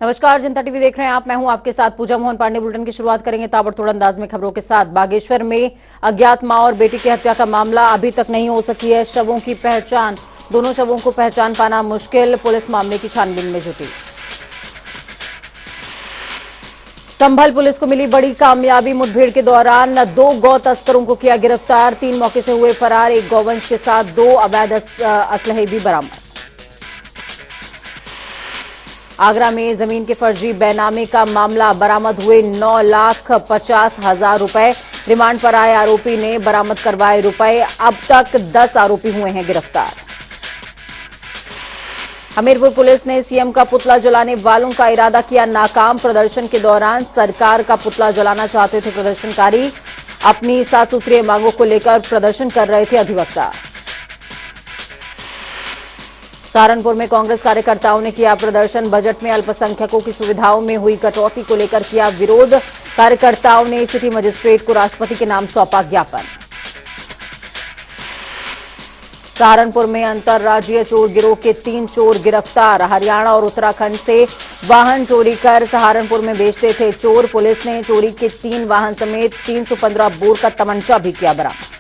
नमस्कार, जनता टीवी देख रहे हैं आप। मैं हूं आपके साथ पूजा मोहन पांडे। बुलेटिन की शुरुआत करेंगे ताबड़तोड़ अंदाज में खबरों के साथ। बागेश्वर में अज्ञात मां और बेटी की हत्या का मामला अभी तक नहीं हो सकी है शवों की पहचान। दोनों शवों को पहचान पाना मुश्किल। पुलिस मामले की छानबीन में जुटी। संभल पुलिस को मिली बड़ी कामयाबी। मुठभेड़ के दौरान 2 गौ तस्करों को किया गिरफ्तार। 3 मौके से हुए फरार। एक गौवंश के साथ 2 अवैध असलहे भी बरामद। आगरा में जमीन के फर्जी बेनामी का मामला। बरामद हुए 9,50,000 रुपए। रिमांड पर आए आरोपी ने बरामद करवाए रुपए। अब तक 10 आरोपी हुए हैं गिरफ्तार। हमीरपुर पुलिस ने सीएम का पुतला जलाने वालों का इरादा किया नाकाम। प्रदर्शन के दौरान सरकार का पुतला जलाना चाहते थे प्रदर्शनकारी। अपनी 7 सूत्रीय मांगों को लेकर प्रदर्शन कर रहे थे अधिवक्ता। सहारनपुर में कांग्रेस कार्यकर्ताओं ने किया प्रदर्शन। बजट में अल्पसंख्यकों की सुविधाओं में हुई कटौती को लेकर किया विरोध। कार्यकर्ताओं ने सिटी मजिस्ट्रेट को राष्ट्रपति के नाम सौंपा ज्ञापन। सहारनपुर में अंतर्राज्यीय चोर गिरोह के 3 चोर गिरफ्तार। हरियाणा और उत्तराखंड से वाहन चोरी कर सहारनपुर में बेचते थे चोर। पुलिस ने चोरी के 3 वाहन समेत 315 बोर का तमंचा भी किया बरामद।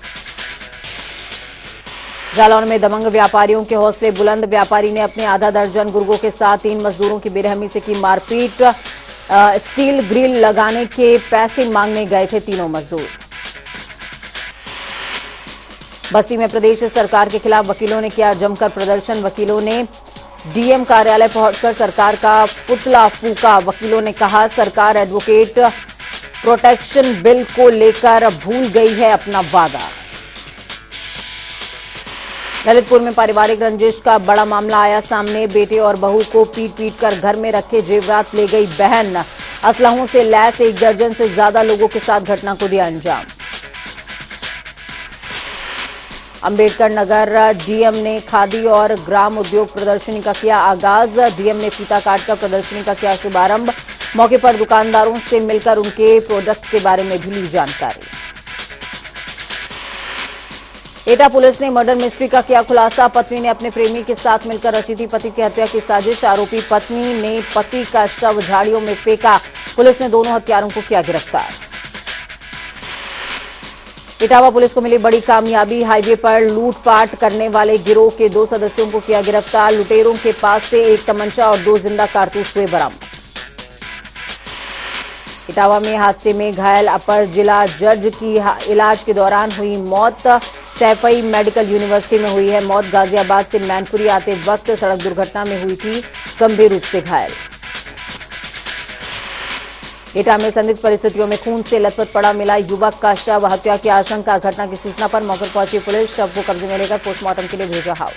जालौन में दबंग व्यापारियों के हौसले बुलंद। व्यापारी ने अपने आधा दर्जन गुर्गों के साथ 3 मजदूरों की बेरहमी से की मारपीट। स्टील ग्रिल लगाने के पैसे मांगने गए थे तीनों मजदूर। बस्ती में प्रदेश सरकार के खिलाफ वकीलों ने किया जमकर प्रदर्शन। वकीलों ने डीएम कार्यालय पहुंचकर सरकार का पुतला फूंका। वकीलों ने कहा सरकार एडवोकेट प्रोटेक्शन बिल को लेकर भूल गई है अपना वादा। ललितपुर में पारिवारिक रंजिश का बड़ा मामला आया सामने। बेटे और बहू को पीट कर घर में रखे जेवरात ले गई बहन। असलहों से लैस 1 दर्जन से ज्यादा लोगों के साथ घटना को दिया अंजाम। अंबेडकर नगर डीएम ने खादी और ग्राम उद्योग प्रदर्शनी का किया आगाज। डीएम ने फीता काटकर प्रदर्शनी का किया शुभारंभ। मौके पर दुकानदारों से मिलकर उनके प्रोडक्ट के बारे में भी ली जानकारी। एटा पुलिस ने मर्डर मिस्ट्री का किया खुलासा। पत्नी ने अपने प्रेमी के साथ मिलकर रची थी पति की हत्या की साजिश। आरोपी पत्नी ने पति का शव झाड़ियों में फेंका। पुलिस ने दोनों हत्यारों को किया गिरफ्तार। इटावा पुलिस को मिली बड़ी कामयाबी। हाईवे पर लूटपाट करने वाले गिरोह के 2 सदस्यों को किया गिरफ्तार। लुटेरों के पास से 1 तमंचा और 2 जिंदा कारतूस हुए बरामद। इटावा में हादसे में घायल अपर जिला जज की इलाज के दौरान हुई मौत। सैफई मेडिकल यूनिवर्सिटी में हुई है मौत। गाजियाबाद से मैनपुरी आते वक्त सड़क दुर्घटना में हुई थी गंभीर रूप से घायल। एटा में संदिग्ध परिस्थितियों में खून से लथपथ पड़ा मिला युवक का शव। हत्या की आशंका। घटना की सूचना पर मौके पर पहुंची पुलिस शव को कब्जे में लेकर पोस्टमार्टम के लिए भेजा हाउस।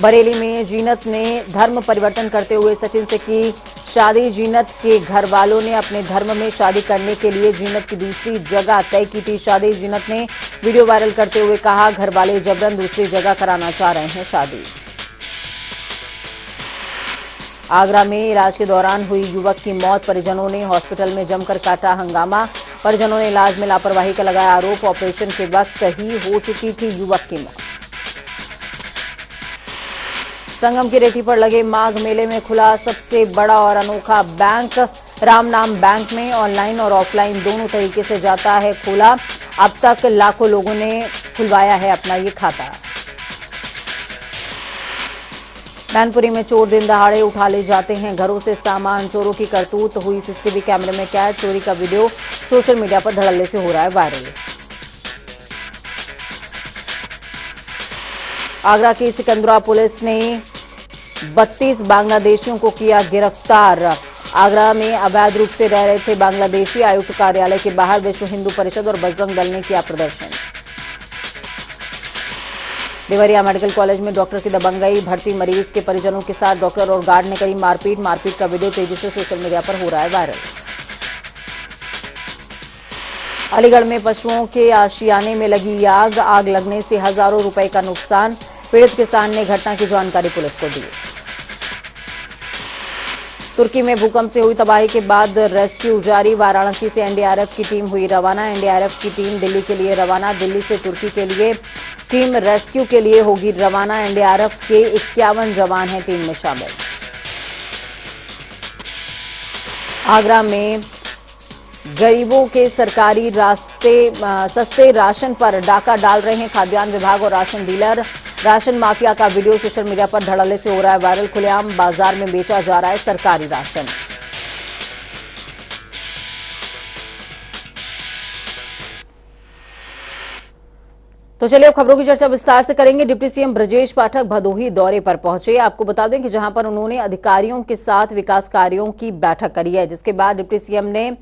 बरेली में जीनत ने धर्म परिवर्तन करते हुए सचिन से की शादी। जीनत के घर वालों ने अपने धर्म में शादी करने के लिए जीनत की दूसरी जगह तय की थी शादी। जीनत ने वीडियो वायरल करते हुए कहा घर वाले जबरन दूसरी जगह कराना चाह रहे हैं शादी। आगरा में इलाज के दौरान हुई युवक की मौत। परिजनों ने हॉस्पिटल में जमकर काटा हंगामा। परिजनों ने इलाज में लापरवाही का लगाया आरोप। ऑपरेशन के वक्त ही हो चुकी थी युवक की मौत। संगम की रेती पर लगे माघ मेले में खुला सबसे बड़ा और अनोखा बैंक। राम नाम बैंक में ऑनलाइन और ऑफलाइन दोनों तरीके से जाता है खुला। अब तक लाखों लोगों ने खुलवाया है अपना ये खाता। मैनपुरी में चोर दिन दहाड़े उठा ले जाते हैं घरों से सामान। चोरों की करतूत हुई सीसीटीवी कैमरे में कैद। चोरी का वीडियो सोशल मीडिया पर धड़ल्ले से हो रहा है वायरल। आगरा की सिकंदरा पुलिस ने 32 बांग्लादेशियों को किया गिरफ्तार। आगरा में अवैध रूप से रह रहे थे बांग्लादेशी। आयुक्त कार्यालय के बाहर विश्व हिंदू परिषद और बजरंग दल ने किया प्रदर्शन। देवरिया मेडिकल कॉलेज में डॉक्टर की दबंगई। भर्ती मरीज के परिजनों के साथ डॉक्टर और गार्ड ने करी मारपीट। मारपीट का वीडियो तेजी से सोशल मीडिया पर हो रहा है वायरल। अलीगढ़ में पशुओं के आशियाने में लगी आग। आग लगने से हजारों रुपए का नुकसान। पीड़ित किसान ने घटना की जानकारी पुलिस को दी। तुर्की में भूकंप से हुई तबाही के बाद रेस्क्यू जारी। वाराणसी से एनडीआरएफ की टीम हुई रवाना। एनडीआरएफ की टीम दिल्ली के लिए रवाना। दिल्ली से तुर्की के लिए टीम रेस्क्यू के लिए होगी रवाना। एनडीआरएफ के 51 जवान हैं टीम में शामिल। आगरा में गरीबों के सरकारी सस्ते राशन पर डाका डाल रहे हैं खाद्यान्न विभाग और राशन डीलर। राशन माफिया का वीडियो सोशल मीडिया पर धड़ल्ले से हो रहा है वायरल। खुलेआम बाजार में बेचा जा रहा है सरकारी राशन। तो चलिए अब खबरों की चर्चा विस्तार से करेंगे। डिप्टी सीएम ब्रजेश पाठक भदोही दौरे पर पहुंचे। आपको बता दें कि जहां पर उन्होंने अधिकारियों के साथ विकास कार्यों की बैठक करी है, जिसके बाद डिप्टी सीएम ने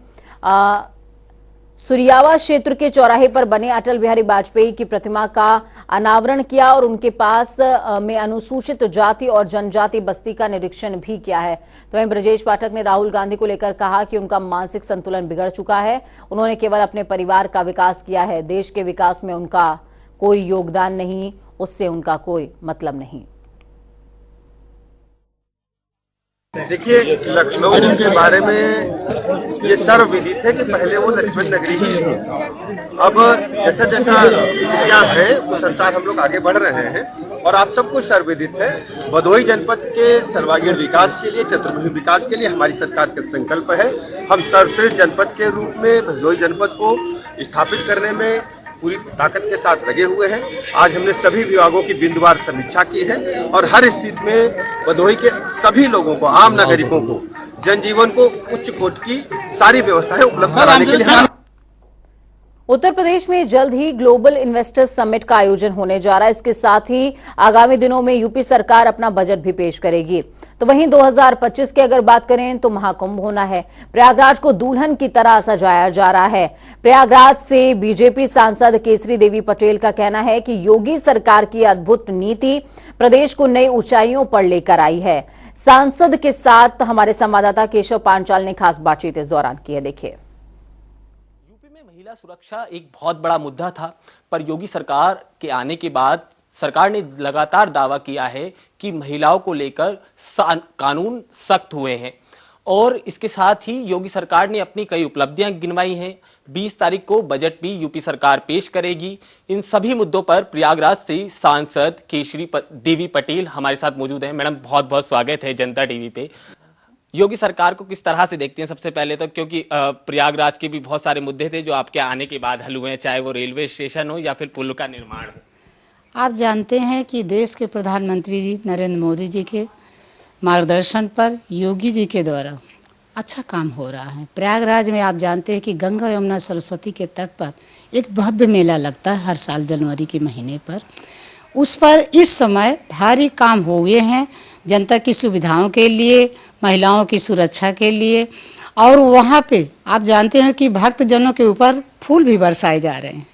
सुरियावा क्षेत्र के चौराहे पर बने अटल बिहारी वाजपेयी की प्रतिमा का अनावरण किया और उनके पास में अनुसूचित जाति और जनजाति बस्ती का निरीक्षण भी किया है। तो वहीं ब्रजेश पाठक ने राहुल गांधी को लेकर कहा कि उनका मानसिक संतुलन बिगड़ चुका है, उन्होंने केवल अपने परिवार का विकास किया है, देश के विकास में उनका कोई योगदान नहीं, उससे उनका कोई मतलब नहीं। देखिए, लखनऊ के बारे में ये सर्वविदित है कि पहले वो लक्ष्मण नगरी ही थी। अब जैसा जैसा क्या है उस अनुसार हम लोग आगे बढ़ रहे हैं और आप सबको सर्वविदित है, भदोही जनपद के सर्वांगीण विकास के लिए, चतुर्मुखी विकास के लिए हमारी सरकार का संकल्प है। हम सर्वश्रेष्ठ जनपद के रूप में भदोही जनपद को स्थापित करने में पूरी ताकत के साथ लगे हुए हैं। आज हमने सभी विभागों की बिंदुवार समीक्षा की है और हर स्थिति में भदोही के सभी लोगों को, आम नागरिकों को, जनजीवन को उच्च कोटि की सारी व्यवस्थाएं उपलब्ध कराने के लिए उत्तर प्रदेश में जल्द ही ग्लोबल इन्वेस्टर्स समिट का आयोजन होने जा रहा है। इसके साथ ही आगामी दिनों में यूपी सरकार अपना बजट भी पेश करेगी। तो वहीं 2025 की अगर बात करें तो महाकुंभ होना है। प्रयागराज को दुल्हन की तरह सजाया जा रहा है। प्रयागराज से बीजेपी सांसद केसरी देवी पटेल का कहना है कि योगी सरकार की अद्भुत नीति प्रदेश को नई ऊंचाइयों पर लेकर आई है। सांसद के साथ हमारे संवाददाता केशव पांचाल ने खास बातचीत इस दौरान की है, देखिए। महिला सुरक्षा एक बहुत बड़ा मुद्दा था, पर योगी सरकार के आने के बाद सरकार ने लगातार दावा किया है कि महिलाओं को लेकर कानून सख्त हुए हैं और इसके साथ ही योगी सरकार ने अपनी कई उपलब्धियां गिनवाई हैं। 20 तारीख को बजट भी यूपी सरकार पेश करेगी। इन सभी मुद्दों पर प्रयागराज से सांसद केसरी देवी पटेल हमारे साथ मौजूद हैं। मैडम, बहुत बहुत स्वागत है जनता टीवी पे। योगी सरकार को किस तरह से देखते हैं सबसे पहले तो, क्योंकि प्रयागराज के भी बहुत सारे मुद्दे थे जो आपके आने के बाद हल हुए हैं, चाहे वो रेलवे स्टेशन हो या फिर पुल का निर्माण हो। आप जानते हैं कि देश के प्रधानमंत्री जी नरेंद्र मोदी जी के मार्गदर्शन पर योगी जी के द्वारा अच्छा काम हो रहा है। प्रयागराज में आप जानते हैं कि गंगा यमुना सरस्वती के तट पर एक भव्य मेला लगता है हर साल जनवरी के महीने पर। उस पर इस समय भारी काम हो गए हैं जनता की सुविधाओं के लिए, महिलाओं की सुरक्षा के लिए, और वहाँ पे आप जानते हैं कि भक्तजनों के ऊपर फूल भी बरसाए जा रहे हैं।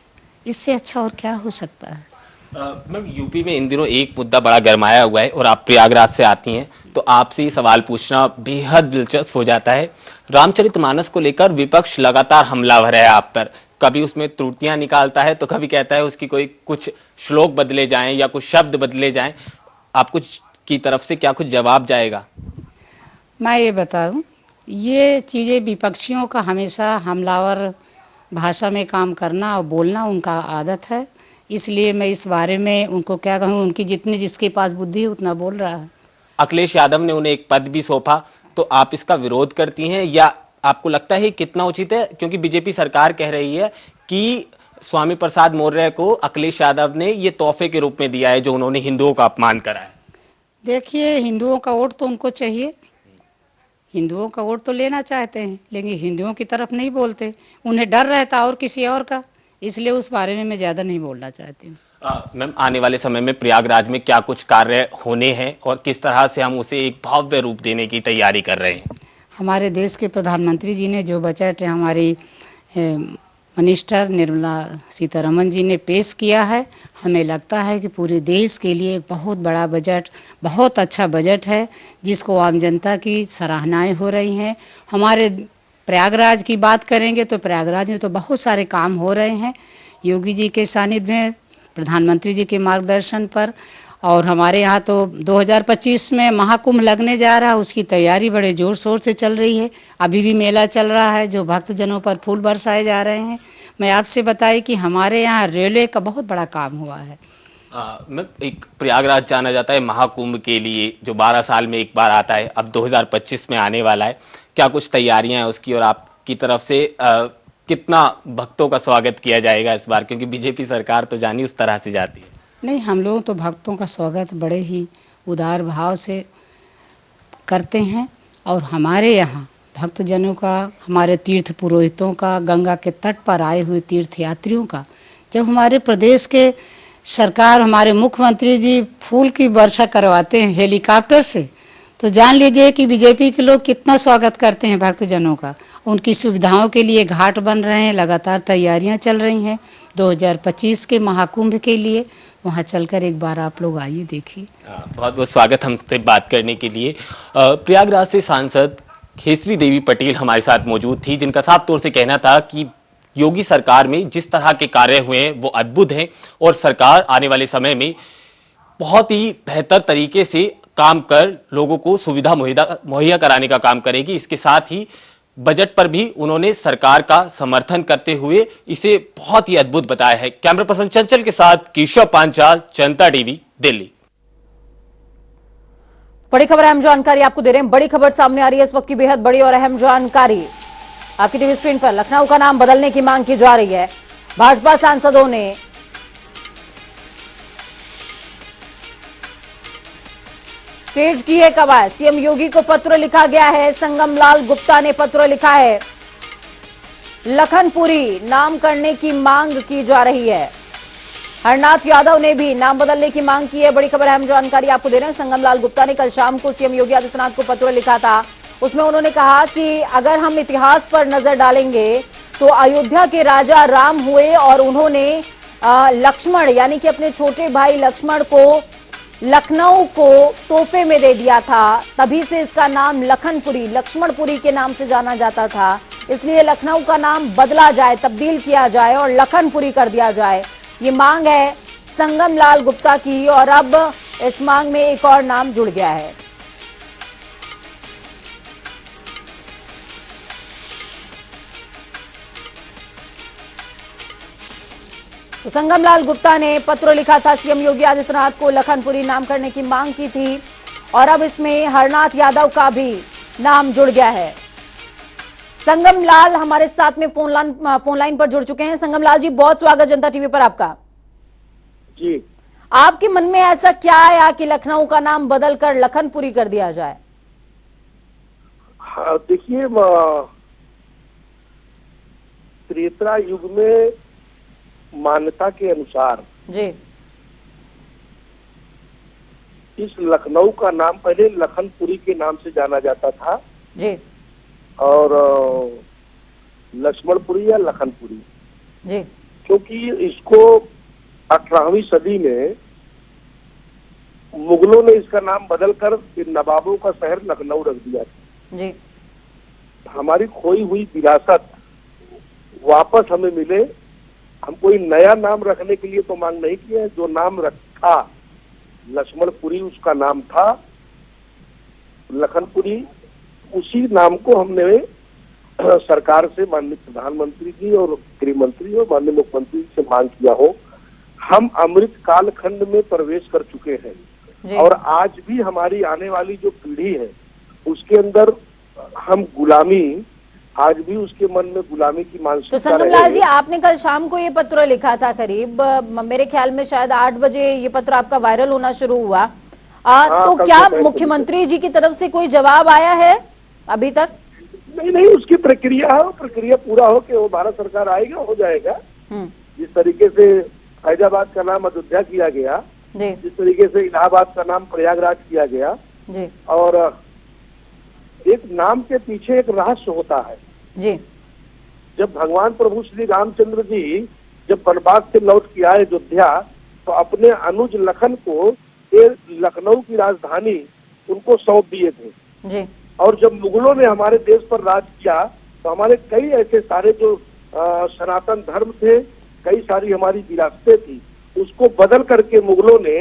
इससे अच्छा और क्या हो सकता है। मैम, यूपी में इन दिनों एक मुद्दा बड़ा गरमाया हुआ है और आप प्रयागराज से आती हैं तो आपसे ये सवाल पूछना बेहद दिलचस्प हो जाता है। रामचरितमानस को लेकर विपक्ष लगातार हमलावर है आप पर, कभी उसमें त्रुटियां निकालता है तो कभी कहता है उसकी कुछ श्लोक बदले जाएं या कुछ शब्द बदले जाएं। आप कुछ की तरफ से क्या कुछ जवाब जाएगा? मैं ये बताऊं, ये चीज़ें विपक्षियों का हमेशा हमलावर भाषा में काम करना और बोलना उनका आदत है, इसलिए मैं इस बारे में उनको क्या कहूँ, उनकी जितनी जिसके पास बुद्धि है उतना बोल रहा है। अखिलेश यादव ने उन्हें एक पद भी सौंपा, तो आप इसका विरोध करती हैं या आपको लगता है कितना उचित है? क्योंकि बीजेपी सरकार कह रही है कि स्वामी प्रसाद मौर्य को अखिलेश यादव ने ये तोहफे के रूप में दिया है जो उन्होंने हिंदुओं का अपमान करा है। देखिए, हिंदुओं का वोट तो उनको चाहिए, हिंदुओं का वोट तो लेना चाहते हैं, लेकिन हिंदुओं की तरफ नहीं बोलते, उन्हें डर रहता और किसी और का, इसलिए उस बारे में मैं ज़्यादा नहीं बोलना चाहती हूँ। मैम, आने वाले समय में प्रयागराज में क्या कुछ कार्य होने हैं और किस तरह से हम उसे एक भव्य रूप देने की तैयारी कर रहे हैं? हमारे देश के प्रधानमंत्री जी ने जो बजट हमारी मिनिस्टर निर्मला सीतारमन जी ने पेश किया है, हमें लगता है कि पूरे देश के लिए एक बहुत बड़ा बजट, बहुत अच्छा बजट है जिसको आम जनता की सराहनाएं हो रही हैं। हमारे प्रयागराज की बात करेंगे तो प्रयागराज में तो बहुत सारे काम हो रहे हैं योगी जी के सानिध्य में, प्रधानमंत्री जी के मार्गदर्शन पर। और हमारे यहाँ तो 2025 में महाकुंभ लगने जा रहा है, उसकी तैयारी बड़े ज़ोर शोर से चल रही है। अभी भी मेला चल रहा है जो भक्तजनों पर फूल बरसाए जा रहे हैं। मैं आपसे बताई कि हमारे यहाँ रेलवे का बहुत बड़ा काम हुआ है। मैं एक प्रयागराज जाना जाता है महाकुंभ के लिए जो 12 साल में एक बार आता है, अब 2025 में आने वाला है। क्या कुछ तैयारियां हैं उसकी, और आपकी तरफ से कितना भक्तों का स्वागत किया जाएगा इस बार, क्योंकि बीजेपी सरकार तो जानी उस तरह से जाती है। नहीं, हम लोग तो भक्तों का स्वागत बड़े ही उदार भाव से करते हैं। और हमारे यहाँ भक्तजनों का, हमारे तीर्थ पुरोहितों का, गंगा के तट पर आए हुए तीर्थ यात्रियों का, जब हमारे प्रदेश के सरकार, हमारे मुख्यमंत्री जी फूल की वर्षा करवाते हैं हेलीकॉप्टर से, तो जान लीजिए कि बीजेपी के लोग कितना स्वागत करते हैं भक्तजनों का। उनकी सुविधाओं के लिए घाट बन रहे हैं, लगातार तैयारियां चल रही हैं 2025 के महाकुंभ के लिए। वहां चलकर एक बार आप लोग आइए, देखिए। बहुत बहुत स्वागत हमसे बात करने के लिए। प्रयागराज से सांसद केसरी देवी पटेल हमारे साथ मौजूद थी, जिनका साफ तौर से कहना था कि योगी सरकार में जिस तरह के कार्य हुए हैं वो अद्भुत हैं, और सरकार आने वाले समय में बहुत ही बेहतर तरीके से काम कर लोगों को सुविधा मुहैया कराने का काम करेगी। इसके साथ ही बजट पर भी उन्होंने सरकार का समर्थन करते हुए इसे बहुत ही अद्भुत बताया है। कैमरा पर्सन चंचल के साथ केशव पांचाल, जनता टीवी, दिल्ली। बड़ी खबर, अहम जानकारी आपको दे रहे हैं। बड़ी खबर सामने आ रही है इस वक्त की, बेहद बड़ी और अहम जानकारी आपकी टीवी स्क्रीन पर। लखनऊ का नाम बदलने की मांग की जा रही है। भाजपा सांसदों ने तेज की है कवायद। सीएम योगी को पत्र लिखा गया है। संगम लाल गुप्ता ने पत्र लिखा है। लखनपुरी नाम करने की मांग की जा रही है। हरनाथ यादव ने भी नाम बदलने की मांग की है। बड़ी खबर, अहम जानकारी आपको दे रहे हैं। संगम लाल गुप्ता ने कल शाम को सीएम योगी आदित्यनाथ को पत्र लिखा था। उसमें उन्होंने कहा कि अगर हम इतिहास पर नजर डालेंगे तो अयोध्या के राजा राम हुए और उन्होंने लक्ष्मण यानी कि अपने छोटे भाई लक्ष्मण को लखनऊ को तोहफे में दे दिया था। तभी से इसका नाम लखनपुरी, लक्ष्मणपुरी के नाम से जाना जाता था। इसलिए लखनऊ का नाम बदला जाए, तब्दील किया जाए और लखनपुरी कर दिया जाए। ये मांग है संगम लाल गुप्ता की, और अब इस मांग में एक और नाम जुड़ गया है। तो संगम लाल गुप्ता ने पत्र लिखा था सीएम योगी आदित्यनाथ को, लखनपुरी नाम करने की मांग की थी, और अब इसमें हरनाथ यादव का भी नाम जुड़ गया है। संगम लाल हमारे साथ में फोन लाइन पर जुड़ चुके हैं। संगम लाल जी, बहुत स्वागत जनता टीवी पर आपका। जी, आपके मन में ऐसा क्या आया कि लखनऊ का नाम बदलकर लखनपुरी कर दिया जाए? हाँ, देखिए, त्रेता युग में मान्यता के अनुसार जी, इस लखनऊ का नाम पहले लखनपुरी के नाम से जाना जाता था जी, और लक्ष्मणपुरी या लखनपुरी, जी, क्योंकि इसको 18वीं सदी में मुगलों ने इसका नाम बदलकर नवाबों का शहर लखनऊ रख दिया था। जी, हमारी खोई हुई विरासत वापस हमें मिले। हम कोई नया नाम रखने के लिए तो मांग नहीं किए। जो नाम रखा लक्ष्मणपुरी उसका नाम था, लखनपुरी उसी नाम को हमने सरकार से माननीय प्रधानमंत्री जी और गृह मंत्री और माननीय मुख्यमंत्री से मांग किया हो। हम अमृत कालखंड में प्रवेश कर चुके हैं और आज भी हमारी आने वाली जो पीढ़ी है उसके अंदर हम गुलामी, आज भी उसके मन में गुलामी की मानसिकता। तो संगम लाल जी, आपने कल शाम को ये पत्र लिखा था, करीब मेरे ख्याल में शायद 8 बजे ये पत्र आपका वायरल होना शुरू हुआ। तो क्या मुख्यमंत्री जी की तरफ से कोई जवाब आया है अभी तक? नहीं, उसकी प्रक्रिया है, प्रक्रिया पूरा हो के वो भारत सरकार आएगा, हो जाएगा। जिस तरीके से फैजाबाद का नाम अयोध्या किया गया, जिस तरीके से इलाहाबाद का नाम प्रयागराज किया गया, और एक नाम के पीछे एक रहस्य होता है जी। जब भगवान प्रभु श्री रामचंद्र जी जब वनवास से लौट के आए अयोध्या, तो अपने अनुज लखन को ये लखनऊ की राजधानी उनको सौंप दिए थे जी। और जब मुगलों ने हमारे देश पर राज किया तो हमारे कई ऐसे सारे जो सनातन धर्म थे, कई सारी हमारी विरासतें थी, उसको बदल करके मुगलों ने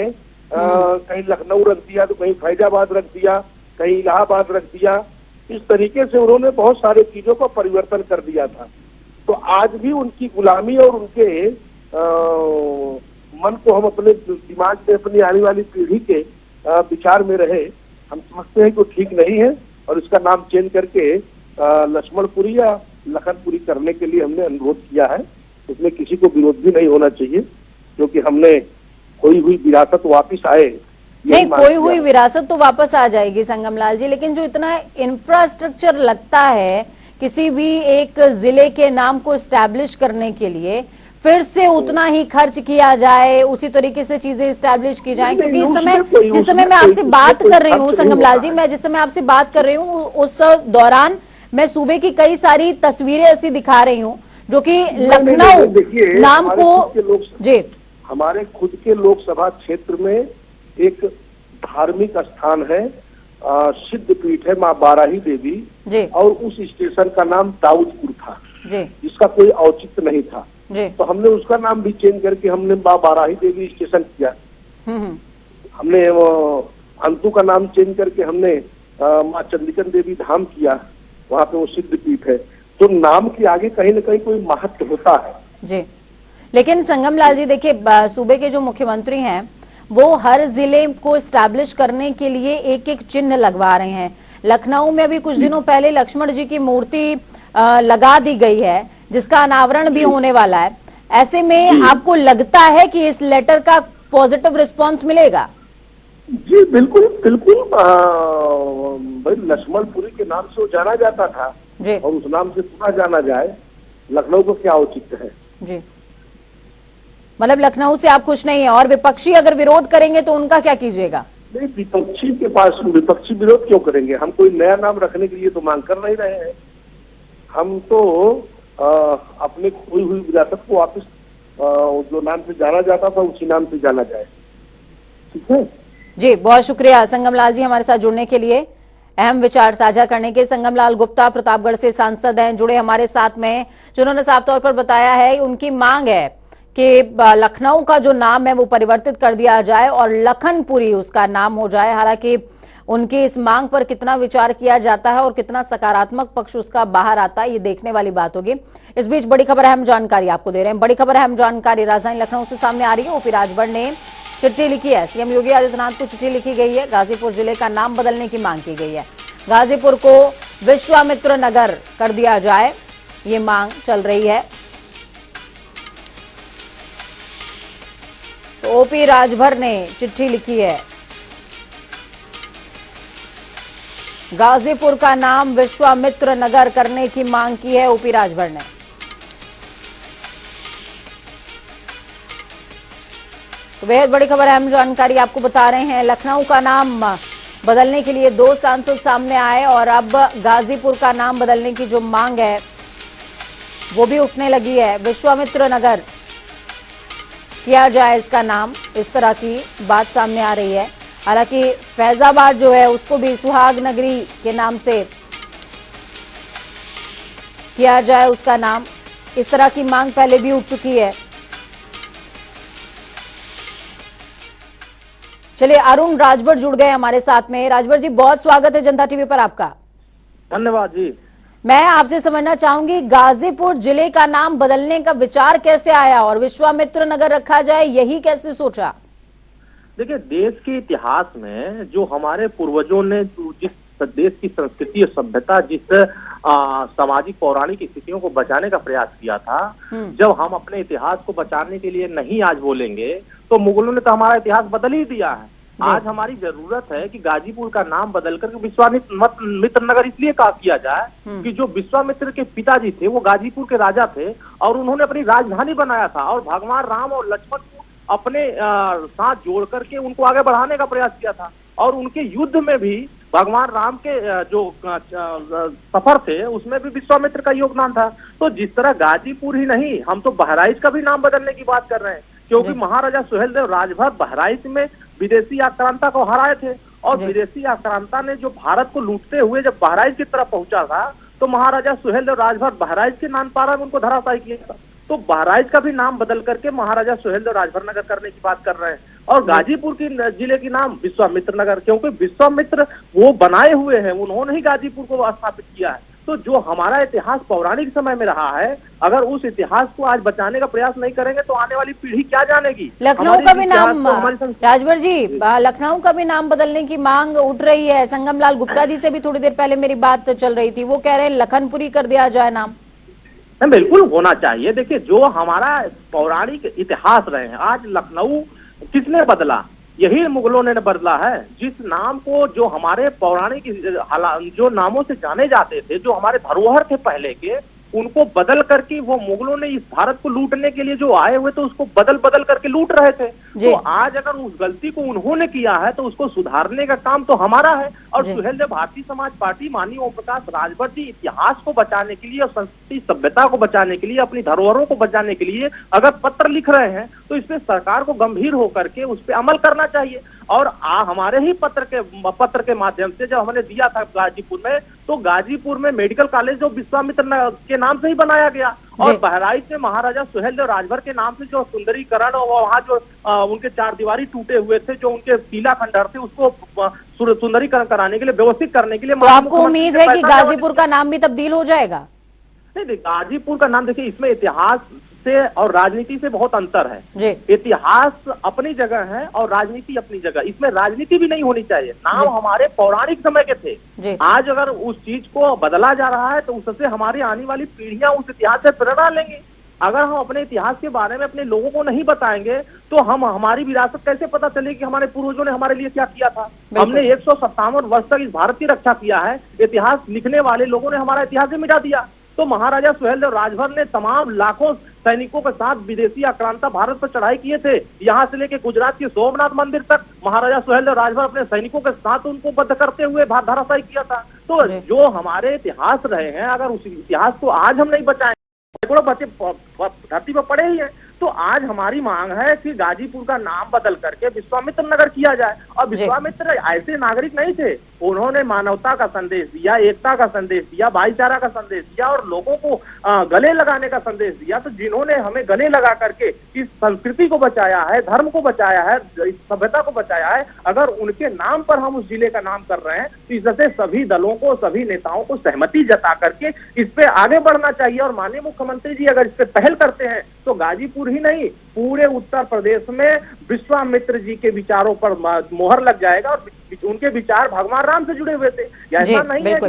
कहीं लखनऊ रख दिया, तो कहीं फैजाबाद रख दिया, कहीं इलाहाबाद रख दिया। इस तरीके से उन्होंने बहुत सारे चीजों का परिवर्तन कर दिया था। तो आज भी उनकी गुलामी और उनके मन को हम अपने दिमाग में, अपनी आने वाली पीढ़ी के विचार में रहे, हम समझते हैं कि वो ठीक नहीं है और इसका नाम चेंज करके लक्ष्मणपुरी या लखनपुरी करने के लिए हमने अनुरोध किया है। उसमें किसी को विरोध भी नहीं होना चाहिए, क्योंकि हमने खोई हुई विरासत वापिस आए। नहीं, खोई हुई विरासत तो वापस आ जाएगी संगमलाल जी, लेकिन जो इतना इंफ्रास्ट्रक्चर लगता है किसी भी एक जिले के नाम को स्टैब्लिश करने के लिए, फिर से उतना ही खर्च किया जाए, उसी तरीके से चीजें स्टैब्लिश की जाए। क्योंकि जिस समय मैं आपसे बात कर रही हूँ संगमलाल जी, मैं जिस समय आपसे बात कर रही हूँ उस दौरान मैं सूबे की कई सारी तस्वीरें ऐसी दिखा रही हूँ जो कि लखनऊ नाम को जी हमारे खुद के लोकसभा क्षेत्र में एक धार्मिक स्थान है, सिद्ध पीठ है माँ बाराही देवी जी, और उस स्टेशन का नाम दाऊदपुर था जी, जिसका कोई औचित्य नहीं था जी। तो हमने उसका नाम भी चेंज करके हमने माँ बाराही देवी स्टेशन किया। हमने अंतु का नाम चेंज करके हमने माँ चंडिकन देवी धाम किया, वहाँ पे वो सिद्ध पीठ है। तो नाम के आगे कहीं न कहीं कोई महत्व होता है जी। लेकिन संगमलाल जी देखिए, सूबे के जो मुख्यमंत्री हैं वो हर जिले को स्टैब्लिश करने के लिए एक एक चिन्ह लगवा रहे हैं। लखनऊ में अभी कुछ दिनों पहले लक्ष्मण जी की मूर्ति लगा दी गई है, जिसका अनावरण भी होने वाला है। ऐसे में आपको लगता है कि इस लेटर का पॉजिटिव रिस्पांस मिलेगा? जी बिल्कुल बिल्कुल। भाई लक्ष्मणपुरी के नाम से वो जाना जाता था जी, और उस नाम से पुनः जाना जाए, लखनऊ को क्या औचित्य है? जी, मतलब लखनऊ से आप खुश नहीं है, और विपक्षी अगर विरोध करेंगे तो उनका क्या कीजिएगा? नहीं, विपक्षी के पास विपक्षी विरोध क्यों करेंगे? हम कोई नया नाम रखने के लिए तो मांग कर नहीं रहे हैं। हम तो अपने खोई हुई विरासत को वापस जो नाम से जाना जाता था उसी नाम से जाना जाए। ठीक है जी, बहुत शुक्रिया संगमलाल जी हमारे साथ जुड़ने के लिए, अहम विचार साझा करने के। संगमलाल गुप्ता प्रतापगढ़ से सांसद हैं, जुड़े हमारे साथ में, जिन्होंने साफ तौर पर बताया है उनकी मांग है कि लखनऊ का जो नाम है वो परिवर्तित कर दिया जाए और लखनपुरी उसका नाम हो जाए। हालांकि उनकी इस मांग पर कितना विचार किया जाता है और कितना सकारात्मक पक्ष उसका बाहर आता है, ये देखने वाली बात होगी। इस बीच बड़ी खबर, अहम जानकारी आपको दे रहे हैं। बड़ी खबर, अहम जानकारी राजधानी लखनऊ से सामने आ रही है। ओपी राजभर ने चिट्ठी लिखी है, सीएम योगी आदित्यनाथ को चिट्ठी लिखी गई है। गाजीपुर जिले का नाम बदलने की मांग की गई है। गाजीपुर को विश्वामित्र नगर कर दिया जाए, ये मांग चल रही है। तो ओपी राजभर ने चिट्ठी लिखी है, गाजीपुर का नाम विश्वामित्र नगर करने की मांग की है ओपी राजभर ने। तो बेहद बड़ी खबर, अहम जानकारी आपको बता रहे हैं। लखनऊ का नाम बदलने के लिए 2 सांसद सामने आए और अब गाजीपुर का नाम बदलने की जो मांग है वो भी उठने लगी है। विश्वामित्र नगर किया जाए इसका नाम, इस तरह की बात सामने आ रही है। हालांकि फैजाबाद जो है उसको भी सुहाग नगरी के नाम से किया जाए उसका नाम, इस तरह की मांग पहले भी उठ चुकी है। चलिए, अरुण राजभर जुड़ गए हमारे साथ में। राजभर जी, बहुत स्वागत है जनता टीवी पर आपका। धन्यवाद जी। मैं आपसे समझना चाहूंगी, गाजीपुर जिले का नाम बदलने का विचार कैसे आया और विश्वामित्र नगर रखा जाए, यही कैसे सोचा? देखिए, देश के इतिहास में जो हमारे पूर्वजों ने जिस देश की संस्कृति और सभ्यता, जिस सामाजिक पौराणिक स्थितियों को बचाने का प्रयास किया था, जब हम अपने इतिहास को बचाने के लिए नहीं आज बोलेंगे तो मुगलों ने तो हमारा इतिहास बदल ही दिया है। आज हमारी जरूरत है कि गाजीपुर का नाम बदल कर विश्वामित्र नगर इसलिए किया जाए कि जो विश्वामित्र के पिताजी थे वो गाजीपुर के राजा थे और उन्होंने अपनी राजधानी बनाया था और भगवान राम और लक्ष्मण को अपने साथ जोड़ करके उनको आगे बढ़ाने का प्रयास किया था। और उनके युद्ध में भी भगवान राम के जो सफर थे उसमें भी विश्वामित्र का योगदान था। तो जिस तरह गाजीपुर ही नहीं, हम तो बहराइच का भी नाम बदलने की बात कर रहे हैं, क्योंकि महाराजा सुहेलदेव राजभर बहराइच में विदेशी आक्रांता को हराए थे और विदेशी आक्रांता ने जो भारत को लूटते हुए जब बहराइच की तरफ पहुंचा था तो महाराजा सुहेलदेव राजभर बहराइच के नानपारा में उनको धराशायी किया था। तो बहराइच का भी नाम बदल करके महाराजा सुहेलदेव राजभर नगर करने की बात कर रहे हैं और गाजीपुर की जिले की नाम विश्वामित्र नगर, क्योंकि विश्वामित्र वो बनाए हुए हैं, उन्होंने ही गाजीपुर को स्थापित किया है। तो जो हमारा इतिहास पौराणिक समय में रहा है, अगर उस इतिहास को आज बचाने का प्रयास नहीं करेंगे तो आने वाली पीढ़ी क्या जानेगी। लखनऊ का भी नाम, राजभर जी, लखनऊ का भी नाम बदलने की मांग उठ रही है। संगम लाल गुप्ता जी से भी थोड़ी देर पहले मेरी बात चल रही थी, वो कह रहे हैं लखनपुरी कर दिया जाए नाम। बिल्कुल होना चाहिए। देखिए, जो हमारा पौराणिक इतिहास रहे हैं, आज लखनऊ किसने बदला? यही मुगलों ने बदला है। जिस नाम को, जो हमारे पौराणिक जो नामों से जाने जाते थे, जो हमारे धरोहर थे पहले के, उनको बदल करके वो मुगलों ने इस भारत को लूटने के लिए जो आए हुए थे उसको बदल बदल करके लूट रहे थे। तो आज अगर उस गलती को उन्होंने किया है तो उसको सुधारने का काम तो हमारा है। और सुहेलदेव भारतीय समाज पार्टी, माननीय ओम प्रकाश राजभर जी इतिहास को बचाने के लिए और संस्कृति सभ्यता को बचाने के लिए, अपनी धरोहरों को बचाने के लिए अगर पत्र लिख रहे हैं तो इस पे सरकार को गंभीर होकर के उस पर अमल करना चाहिए। और हमारे ही पत्र के माध्यम से जब हमने दिया था गाजीपुर में, तो गाजीपुर में मेडिकल कॉलेज जो विश्वामित्र के नाम से ही बनाया गया, और बहराइच में महाराजा सुहेलदेव राजभर के नाम से जो सुंदरीकरण और वहाँ जो उनके 4 दीवारी टूटे हुए थे, जो उनके किला खंडहर थे, उसको सुंदरीकरण कराने के लिए, व्यवस्थित करने के लिए। तो आपको उम्मीद है कि गाजीपुर का नाम भी तब्दील हो जाएगा? नहीं, गाजीपुर का नाम, देखिए, इसमें इतिहास से और राजनीति से बहुत अंतर है। इतिहास अपनी जगह है और राजनीति अपनी जगह, इसमें राजनीति भी नहीं होनी चाहिए। नाम हमारे पौराणिक समय के थे। आज अगर उस चीज को बदला जा रहा है तो उससे हमारी आने वाली पीढ़ियां उस इतिहास से प्रेरणा लेंगी। अगर हम अपने इतिहास के बारे में अपने लोगों को नहीं बताएंगे तो हमारी विरासत कैसे पता चलेगी कि हमारे पूर्वजों ने हमारे लिए क्या किया था। हमने 157 वर्ष तक इस भारत की रक्षा किया है, इतिहास लिखने वाले लोगों ने हमारा इतिहास ही मिटा दिया। तो महाराजा सुहेलदेव राजभर ने तमाम लाखों सैनिकों के साथ विदेशी आक्रांता भारत पर चढ़ाई किए थे। यहाँ से लेके गुजरात के सोमनाथ मंदिर तक महाराजा सुहेलदेव राजभर अपने सैनिकों के साथ उनको बद्ध करते हुए धराशायी किया था। तो जो हमारे इतिहास रहे हैं, अगर उस इतिहास को आज हम नहीं बचाएं, सैकड़ों बच्चे धरती पर पड़े ही हैं। तो आज हमारी मांग है कि गाजीपुर का नाम बदल करके विश्वामित्र नगर किया जाए। और विश्वामित्र ऐसे नागरिक नहीं थे, उन्होंने मानवता का संदेश दिया, एकता का संदेश दिया, भाईचारा का संदेश दिया और लोगों को गले लगाने का संदेश दिया। तो जिन्होंने हमें गले लगा करके इस संस्कृति को बचाया है, धर्म को बचाया है, इस सभ्यता को बचाया है, अगर उनके नाम पर हम उस जिले का नाम कर रहे हैं तो इससे सभी दलों को, सभी नेताओं को सहमति जता करके इस पे आगे बढ़ना चाहिए। और माननीय मुख्यमंत्री जी अगर इस पे पहल करते हैं तो गाजीपुर ही नहीं, पूरे उत्तर प्रदेश में विश्वामित्र जी के विचारों पर मोहर लग जाएगा। और उनके विचार भगवान राम से जुड़े हुए थे। ऐसा नहीं है कि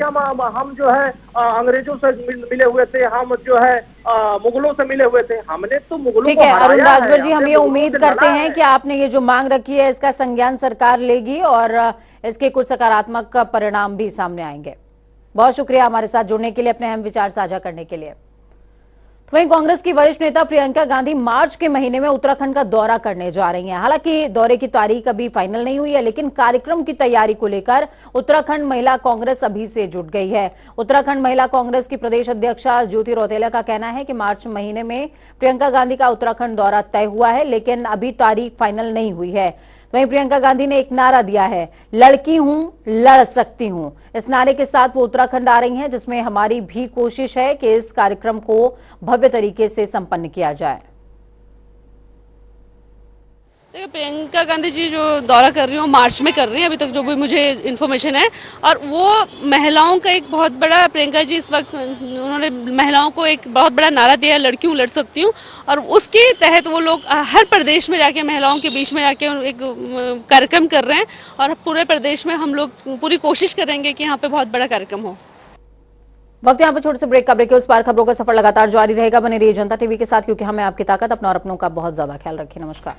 हम जो है अंग्रेजों से मिले हुए थे, हम जो है मुगलों से मिले हुए थे। हमने तो मुगलों को हराया है। अरुण राजभर जी, हम ये उम्मीद करते हैं कि आपने ये जो मांग रखी है इसका संज्ञान सरकार लेगी और इसके कुछ सकारात्मक परिणाम भी सामने आएंगे। बहुत शुक्रिया हमारे साथ जुड़ने के लिए, अपने अहम विचार साझा करने के लिए। वहीं कांग्रेस की वरिष्ठ नेता प्रियंका गांधी मार्च के महीने में उत्तराखंड का दौरा करने जा रही हैं। हालांकि दौरे की तारीख अभी फाइनल नहीं हुई है, लेकिन कार्यक्रम की तैयारी को लेकर उत्तराखंड महिला कांग्रेस अभी से जुट गई है। उत्तराखंड महिला कांग्रेस की प्रदेश अध्यक्षा ज्योति रौतेला का कहना है कि मार्च महीने में प्रियंका गांधी का उत्तराखंड दौरा तय हुआ है, लेकिन अभी तारीख फाइनल नहीं हुई है। वहीं प्रियंका गांधी ने एक नारा दिया है, लड़की हूं, लड़ सकती हूं। इस नारे के साथ वो उत्तराखंड आ रही हैं, जिसमें हमारी भी कोशिश है कि इस कार्यक्रम को भव्य तरीके से संपन्न किया जाए। देखिए, प्रियंका गांधी जी जो दौरा कर रही हैं मार्च में कर रही हैं, अभी तक जो भी मुझे इन्फॉर्मेशन है। और वो महिलाओं का एक बहुत बड़ा, प्रियंका जी इस वक्त उन्होंने महिलाओं को एक बहुत बड़ा नारा दिया है, लड़की हूँ लड़ सकती हूँ। और उसके तहत वो लोग हर प्रदेश में जाके महिलाओं के बीच में जाके एक कार्यक्रम कर रहे हैं। और पूरे प्रदेश में हम लोग पूरी कोशिश करेंगे कि यहाँ पे बहुत बड़ा कार्यक्रम हो। वक्त यहाँ पर छोटे से ब्रेक का। ब्रेक के उस पार खबरों का सफर लगातार जारी रहेगा। बने रहिए जनता टीवी के साथ, क्योंकि हमें आपकी ताकत, अपना और अपनों का बहुत ज्यादा ख्याल रखिए। नमस्कार।